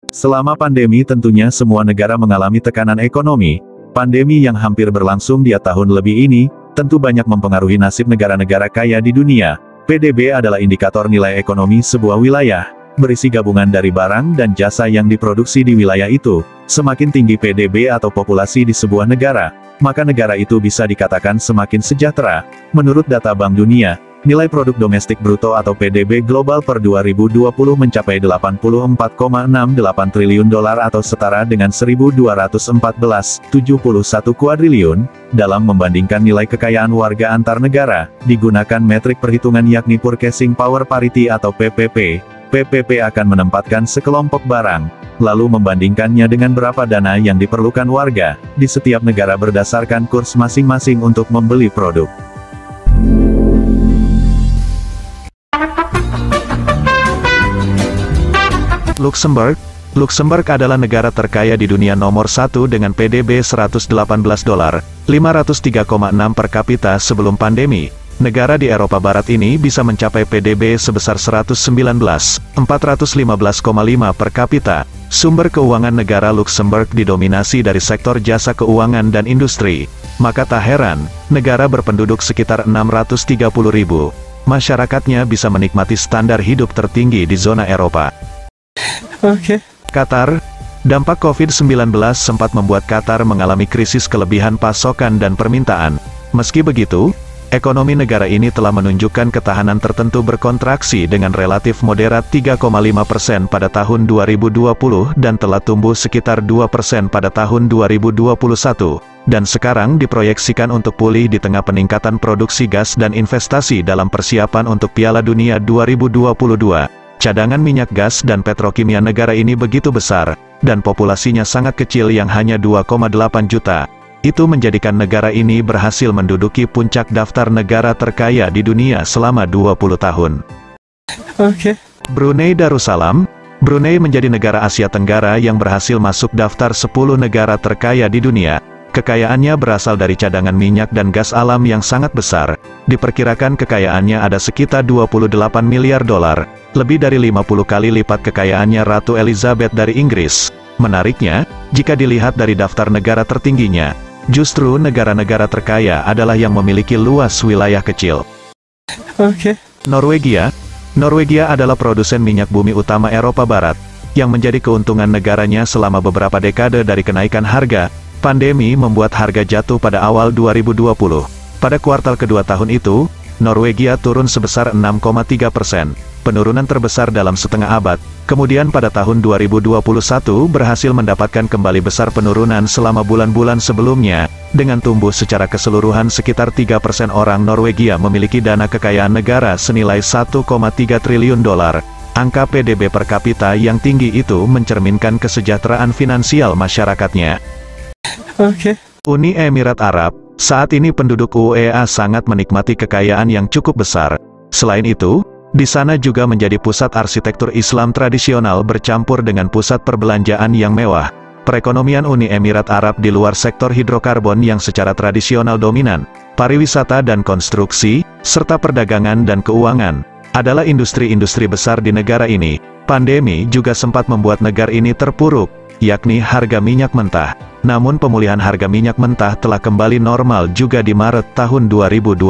Selama pandemi tentunya semua negara mengalami tekanan ekonomi. Pandemi yang hampir berlangsung 2 tahun lebih ini, tentu banyak mempengaruhi nasib negara-negara kaya di dunia. PDB adalah indikator nilai ekonomi sebuah wilayah, berisi gabungan dari barang dan jasa yang diproduksi di wilayah itu. Semakin tinggi PDB atau populasi di sebuah negara, maka negara itu bisa dikatakan semakin sejahtera. Menurut data Bank Dunia, nilai produk domestik bruto atau PDB global per 2020 mencapai 84,68 triliun dolar atau setara dengan 1.214,71 kuadriliun. Dalam membandingkan nilai kekayaan warga antar negara, digunakan metrik perhitungan yakni Purchasing Power Parity atau PPP. PPP akan menempatkan sekelompok barang, lalu membandingkannya dengan berapa dana yang diperlukan warga di setiap negara berdasarkan kurs masing-masing untuk membeli produk. Luxembourg adalah negara terkaya di dunia nomor 1 dengan PDB $118, 503,6 per kapita sebelum pandemi. Negara di Eropa Barat ini bisa mencapai PDB sebesar 119,415,5 per kapita. Sumber keuangan negara Luxembourg didominasi dari sektor jasa keuangan dan industri. Maka tak heran, negara berpenduduk sekitar 630.000. Masyarakatnya bisa menikmati standar hidup tertinggi di zona Eropa. Qatar. Dampak COVID-19 sempat membuat Qatar mengalami krisis kelebihan pasokan dan permintaan. Meski begitu, ekonomi negara ini telah menunjukkan ketahanan tertentu berkontraksi dengan relatif moderat 3,5% pada tahun 2020 dan telah tumbuh sekitar 2% pada tahun 2021, dan sekarang diproyeksikan untuk pulih di tengah peningkatan produksi gas dan investasi dalam persiapan untuk Piala Dunia 2022. Cadangan minyak gas dan petrokimia negara ini begitu besar, dan populasinya sangat kecil yang hanya 2,8 juta. Itu menjadikan negara ini berhasil menduduki puncak daftar negara terkaya di dunia selama 20 tahun. Brunei Darussalam. Brunei menjadi negara Asia Tenggara yang berhasil masuk daftar 10 negara terkaya di dunia. Kekayaannya berasal dari cadangan minyak dan gas alam yang sangat besar. Diperkirakan kekayaannya ada sekitar 28 miliar dolar, lebih dari 50 kali lipat kekayaannya Ratu Elizabeth dari Inggris. Menariknya, jika dilihat dari daftar negara tertingginya, justru negara-negara terkaya adalah yang memiliki luas wilayah kecil. Norwegia. Norwegia adalah produsen minyak bumi utama Eropa Barat, yang menjadi keuntungan negaranya selama beberapa dekade dari kenaikan harga. Pandemi membuat harga jatuh pada awal 2020. Pada kuartal kedua tahun itu, Norwegia turun sebesar 6,3%, penurunan terbesar dalam setengah abad. Kemudian pada tahun 2021 berhasil mendapatkan kembali besar penurunan selama bulan-bulan sebelumnya. Dengan tumbuh secara keseluruhan sekitar 3%, orang Norwegia memiliki dana kekayaan negara senilai 1,3 triliun dolar. Angka PDB per kapita yang tinggi itu mencerminkan kesejahteraan finansial masyarakatnya. Uni Emirat Arab. Saat ini penduduk UEA sangat menikmati kekayaan yang cukup besar. Selain itu, di sana juga menjadi pusat arsitektur Islam tradisional bercampur dengan pusat perbelanjaan yang mewah. Perekonomian Uni Emirat Arab di luar sektor hidrokarbon yang secara tradisional dominan, pariwisata dan konstruksi, serta perdagangan dan keuangan, adalah industri-industri besar di negara ini. Pandemi juga sempat membuat negara ini terpuruk, yakni harga minyak mentah. Namun pemulihan harga minyak mentah telah kembali normal juga di Maret tahun 2022.